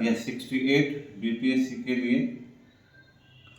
यह 68 बीपीएससी के लिए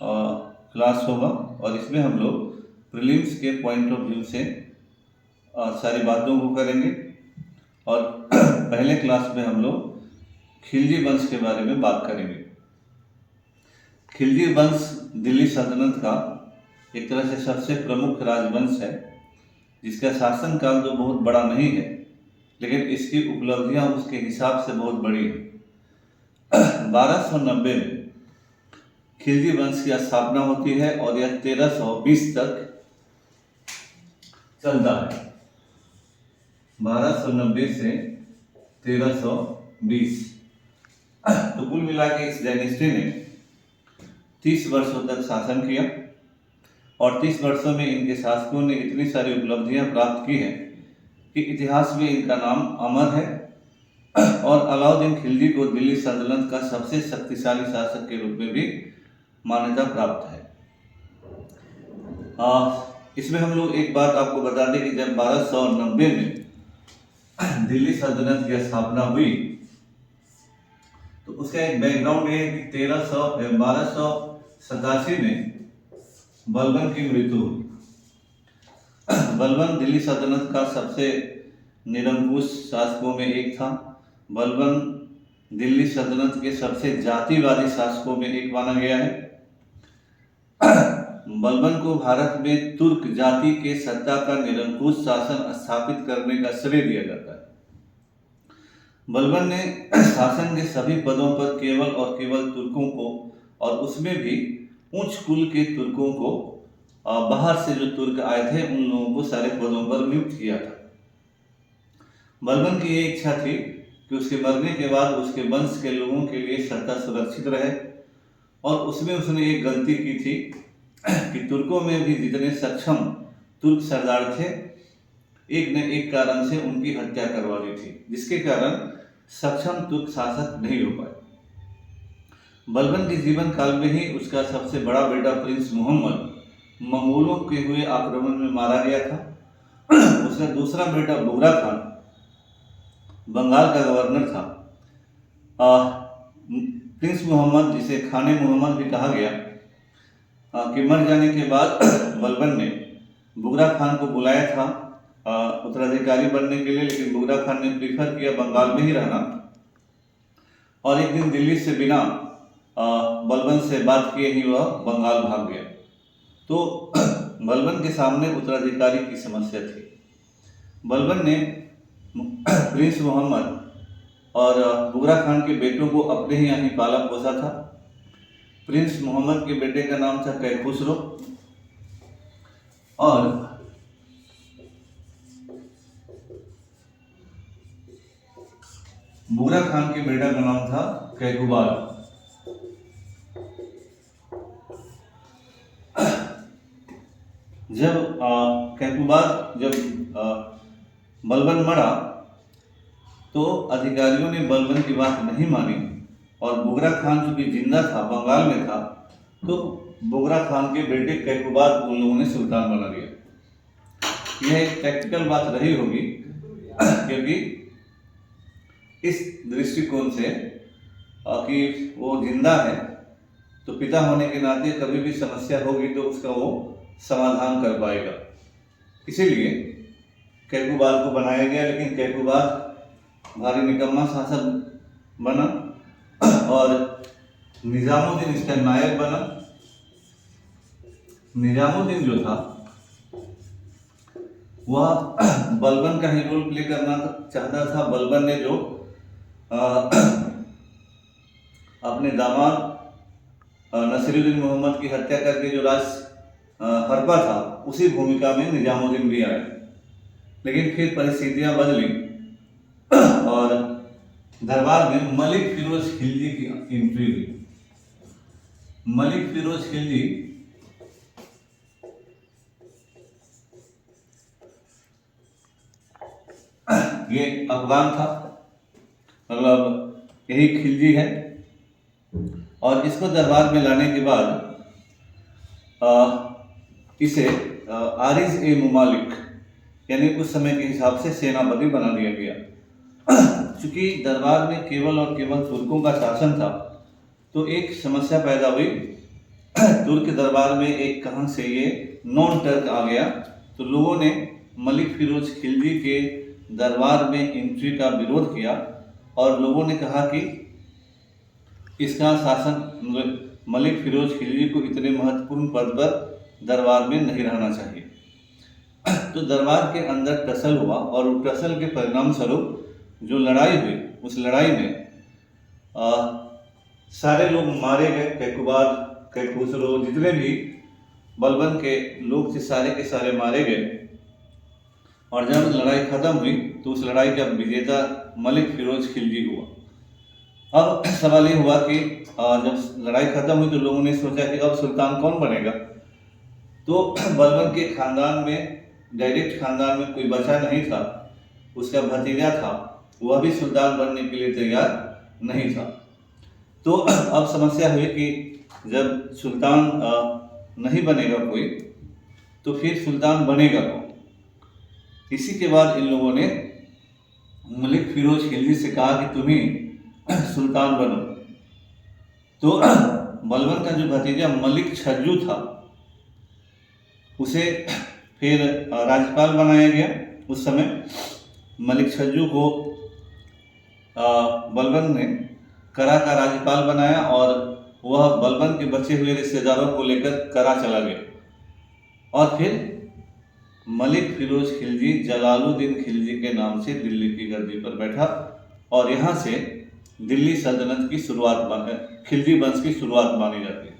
क्लास होगा और इसमें हम लोग प्रीलिम्स के पॉइंट ऑफ व्यू से सारी बातों को करेंगे। और पहले क्लास में हम लोग खिलजी वंश के बारे में बात करेंगे। खिलजी वंश दिल्ली सल्तनत का एक तरह से सबसे प्रमुख राजवंश है, जिसका शासनकाल तो बहुत बड़ा नहीं है, लेकिन इसकी उपलब्धियां उसके हिसाब से बहुत बड़ी हैं। 1290 में खिलजी वंश की स्थापना होती है और यह 1320 तक चलता है। 1290 से 1320। तो कुल मिला के इस डायनेस्टी ने 30 वर्षों तक शासन किया और 30 वर्षों में इनके शासकों ने इतनी सारी उपलब्धियां प्राप्त की हैं कि इतिहास में इनका नाम अमर है। और अलाउद्दीन खिलजी को दिल्ली सल्तनत का सबसे शक्तिशाली शासक के रूप में भी मान्यता प्राप्त है। इसमें हम लोग एक बात आपको बता दें कि जब 1290 में दिल्ली सल्तनत की स्थापना हुई तो उसका एक बैकग्राउंड ये है कि 1287 में बलबन की मृत्यु हुई। बलबन दिल्ली सल्तनत का सबसे निरंकुश शासकों में एक था। बलबन दिल्ली सल्तनत के सबसे जातिवादी शासकों में एक माना गया है। बलबन को भारत में तुर्क जाति के सत्ता का निरंकुश शासन स्थापित करने का श्रेय दिया जाता है। बलबन ने शासन के सभी पदों पर केवल और केवल तुर्कों को, और उसमें भी उच्च कुल के तुर्कों को, बाहर से जो तुर्क आए थे उन लोगों को सारे पदों पर नियुक्त किया था। बलबन की ये इच्छा थी कि उसके मरने के बाद उसके वंश के लोगों के लिए सत्ता सुरक्षित रहे, और उसमें उसने एक गलती की थी कि तुर्कों में भी जितने सक्षम तुर्क सरदार थे, एक न एक कारण से उनकी हत्या करवा दी थी, जिसके कारण सक्षम तुर्क शासक नहीं हो पाए। बलबन के जीवन काल में ही उसका सबसे बड़ा बेटा प्रिंस मोहम्मद मंगोलों के हुए आक्रमण में मारा गया था। उसका दूसरा बेटा बुगरा खान बंगाल का गवर्नर था। प्रिंस मोहम्मद, जिसे खाने मोहम्मद भी कहा गया, कि मर जाने के बाद बलबन ने बुगरा खान को बुलाया था उत्तराधिकारी बनने के लिए, लेकिन बुगरा खान ने प्रीफर किया बंगाल में ही रहना, और एक दिन दिल्ली से बिना बलबन से बात किए ही वह बंगाल भाग गया। तो बलबन के सामने उत्तराधिकारी की समस्या थी। बलबन ने प्रिंस मोहम्मद और बुगरा खान के बेटों को अपने ही यहाँ पाला पोसा था। प्रिंस मोहम्मद के बेटे का नाम था कैखुसरो और बुगरा खान के बेटा का नाम था कैकुबाल। जब बलबन मरा तो अधिकारियों ने बलबन की बात नहीं मानी, और बुगरा खान जो कि जिंदा था, बंगाल में था, तो बुगरा खान के बेटे कैकुबाल को उन लोगों ने सुल्तान बना दिया। यह एक टैक्टिकल बात रही होगी, क्योंकि इस दृष्टिकोण से कि वो जिंदा है तो पिता होने के नाते कभी भी समस्या होगी तो उसका वो समाधान कर पाएगा, इसीलिए कैकुबाल को बनाया गया। लेकिन कैकुबाल भारी निकम्मा शासक बना और निजामुद्दीन इसका नायक बना। निजामुद्दीन जो था वह बलबन का ही रोल प्ले करना चाहता था। बलबन ने जो अपने दामाद नसीरुद्दीन मोहम्मद की हत्या करके जो राज हड़पा था, उसी भूमिका में निजामुद्दीन भी आया। लेकिन फिर परिस्थितियां बदली और दरबार में मलिक फिरोज खिलजी की एंट्री हुई। मलिक फिरोज खिलजी ये अफगान था, मतलब यही खिलजी है। और इसको दरबार में लाने के बाद इसे आरिज ए मुमालिक यानी उस समय के हिसाब से सेनापति बना दिया गया। चूंकि दरबार में केवल और केवल तुर्कों का शासन था, तो एक समस्या पैदा हुई। तुर्क दरबार में एक कहाँ से ये नॉन टर्क आ गया, तो लोगों ने मलिक फिरोज खिलजी के दरबार में एंट्री का विरोध किया और लोगों ने कहा कि इसका शासन मलिक फिरोज खिलजी को इतने महत्वपूर्ण पद पर दरबार में नहीं रहना चाहिए। तो दरबार के अंदर टसल हुआ और उस टसल के परिणाम स्वरूप जो लड़ाई हुई, उस लड़ाई में सारे लोग मारे गए। कैकुबाद, कैखुसरो, जितने भी बलबन के लोग थे सारे के सारे मारे गए। और जब लड़ाई खत्म हुई तो उस लड़ाई का विजेता मलिक फिरोज खिलजी हुआ। अब सवाल ये हुआ कि जब लड़ाई खत्म हुई तो लोगों ने सोचा कि अब सुल्तान कौन बनेगा। तो बलबन के खानदान में, डायरेक्ट खानदान में कोई बचा नहीं था। उसका भतीजा था, वह भी सुल्तान बनने के लिए तैयार नहीं था। तो अब समस्या हुई कि जब सुल्तान नहीं बनेगा कोई, तो फिर सुल्तान बनेगा कौन। इसी के बाद इन लोगों ने मलिक फिरोज खिलजी से कहा कि तुम ही सुल्तान बनो। तो बलबन का जो भतीजा मलिक छज्जू था, उसे फिर राज्यपाल बनाया गया। उस समय मलिक छज्जू को बलबन ने करा का राज्यपाल बनाया और वह बलबन के बचे हुए रिश्तेदारों को लेकर करा चला गया। और फिर मलिक फिरोज खिलजी जलालुद्दीन खिलजी के नाम से दिल्ली की गद्दी पर बैठा और यहाँ से दिल्ली सल्तनत की शुरुआत, खिलजी वंश की शुरुआत मानी जाती है।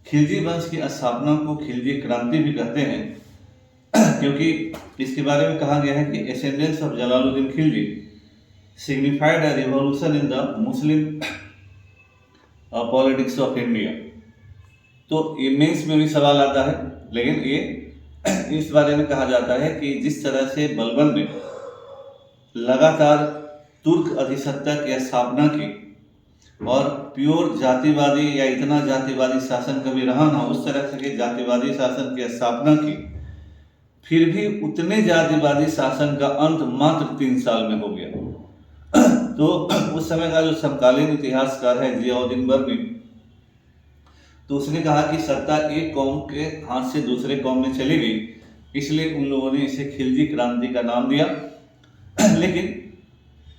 खिलजी वंश की स्थापना को खिलजी क्रांति भी कहते हैं, क्योंकि इसके बारे में कहा गया है कि ascendance of Jalaluddin Khilji signified a revolution in the Muslim politics of India। तो ये मेंस में भी सवाल आता है, लेकिन ये इस बारे में कहा जाता है कि जिस तरह से बलबन ने लगातार तुर्क अधिसत्ता की स्थापना की और प्योर जातिवादी या इतना जातिवादी शासन कभी रहा ना, उस तरह से जातिवादी शासन की स्थापना की, फिर भी उतने जातिवादी शासन का अंत मात्र 3 साल में हो गया। तो उस समय का जो समकालीन इतिहासकार है जियाउद्दीन बर्नी, तो उसने कहा कि सत्ता एक कौम के हाथ से दूसरे कौम में चली गई, इसलिए उन लोगों ने इसे खिलजी क्रांति का नाम दिया। लेकिन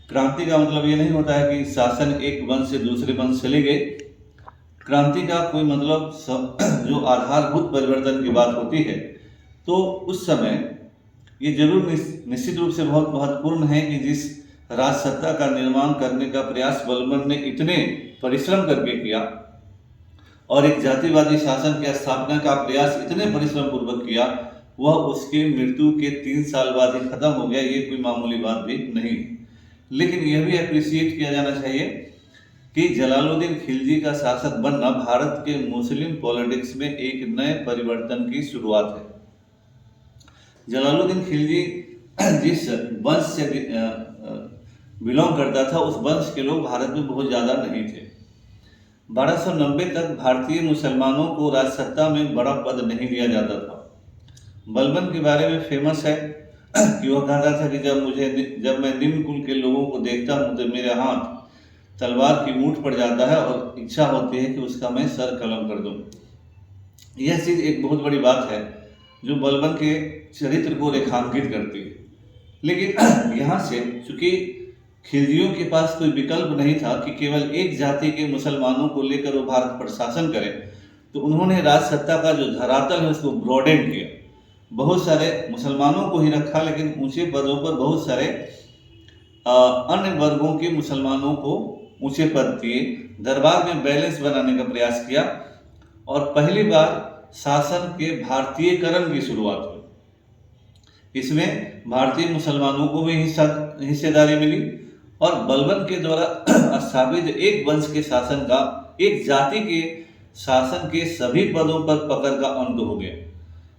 क्रांति का मतलब ये नहीं होता है कि शासन एक वंश से दूसरे वंश चले गए। क्रांति का कोई मतलब जो आधारभूत परिवर्तन की बात होती है, तो उस समय ये जरूर निश्चित रूप से बहुत महत्वपूर्ण है कि जिस राज सत्ता का निर्माण करने का प्रयास बलबन ने इतने परिश्रम करके किया और एक जातिवादी शासन की स्थापना का प्रयास इतने परिश्रम पूर्वक किया, वह उसके मृत्यु के 3 साल बाद ही खत्म हो गया। ये कोई मामूली बात भी नहीं। लेकिन यह भी अप्रिशिएट किया जाना चाहिए कि जलालुद्दीन खिलजी का शासक बनना भारत के मुस्लिम पॉलिटिक्स में एक नए परिवर्तन की शुरुआत है। जलालुद्दीन खिलजी जिस वंश से बिलोंग करता था, उस वंश के लोग भारत में बहुत ज़्यादा नहीं थे। 1290 तक भारतीय मुसलमानों को राजसत्ता में बड़ा पद नहीं दिया जाता था। बलबन के बारे में फेमस है कि वह कहता था कि जब मैं निम्न कुल के लोगों को देखता हूँ तो मेरे हाथ तलवार की मूठ पड़ जाता है और इच्छा होती है कि उसका मैं सर कलम कर दूँ। यह चीज़ एक बहुत बड़ी बात है जो बलबन के चरित्र को रेखांकित करती है। लेकिन यहाँ से चूंकि खिलजियों के पास कोई विकल्प नहीं था कि केवल एक जाति के मुसलमानों को लेकर वो भारत पर शासन करें, तो उन्होंने राजसत्ता का जो धरातल है उसको ब्रॉडेन किया। बहुत सारे मुसलमानों को ही रखा, लेकिन ऊंचे पदों पर बहुत सारे अन्य वर्गों के मुसलमानों को ऊंचे पद दिए। दरबार में बैलेंस बनाने का प्रयास किया और पहली बार शासन के भारतीयकरण की शुरुआत हुई। इसमें भारतीय मुसलमानों को भी हिस्सेदारी मिली और बलबन के द्वारा स्थापित एक वंश के शासन का, एक जाति के शासन के सभी पदों पर पकड़ का अंत हो गया।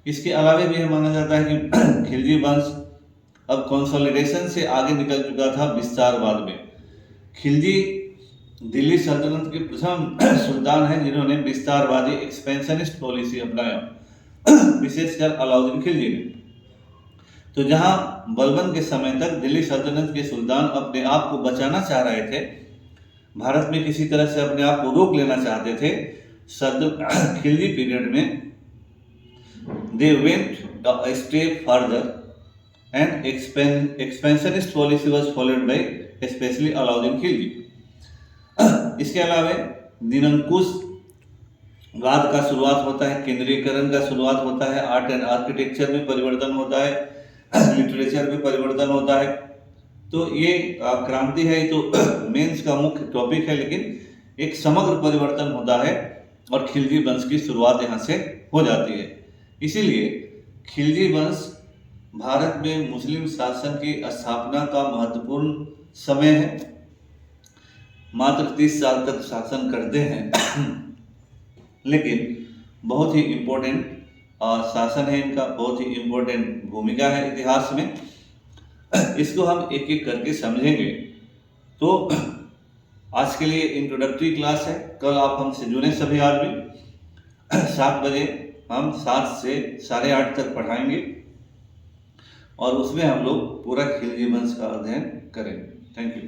इसके अलावा भी यह माना जाता है कि खिलजी वंश अब कंसोलिडेशन से आगे निकल चुका था विस्तारवाद में। खिलजी दिल्ली सल्तनत के प्रथम सुल्तान हैं जिन्होंने विस्तारवादी एक्सपेंशनिस्ट पॉलिसी अपनाया, विशेषकर अलाउद्दीन खिलजी ने। तो जहां बलबन के समय तक दिल्ली सल्तनत के सुल्तान अपने आप को बचाना चाह रहे थे, भारत में किसी तरह से अपने आप को रोक लेना चाहते थे, खिलजी पीरियड में they went a step further and expansionist policy was followed by specially Alauddin Khilji. इसके अलावा निरंकुश वाद का शुरुआत होता है, केंद्रीयकरण का शुरुआत होता है, आर्ट एंड आर्किटेक्चर में परिवर्तन होता है, लिटरेचर में परिवर्तन होता है। तो ये क्रांति है, तो मेंस का मुख्य टॉपिक है, लेकिन एक समग्र परिवर्तन होता है और खिलजी वंश की शुरुआत यहाँ से हो जाती है। इसीलिए खिलजी वंश भारत में मुस्लिम शासन की स्थापना का महत्वपूर्ण समय है। मात्र 30 साल तक शासन करते हैं, लेकिन बहुत ही इम्पोर्टेंट शासन है इनका, बहुत ही इम्पोर्टेंट भूमिका है इतिहास में। इसको हम एक एक करके समझेंगे। तो आज के लिए इंट्रोडक्टरी क्लास है। कल आप हमसे जुड़े सभी आदमी। 7 बजे हम 7 से 8:30 तक पढ़ाएंगे और उसमें हम लोग पूरा खिलजी वंश का अध्ययन करेंगे। Thank you.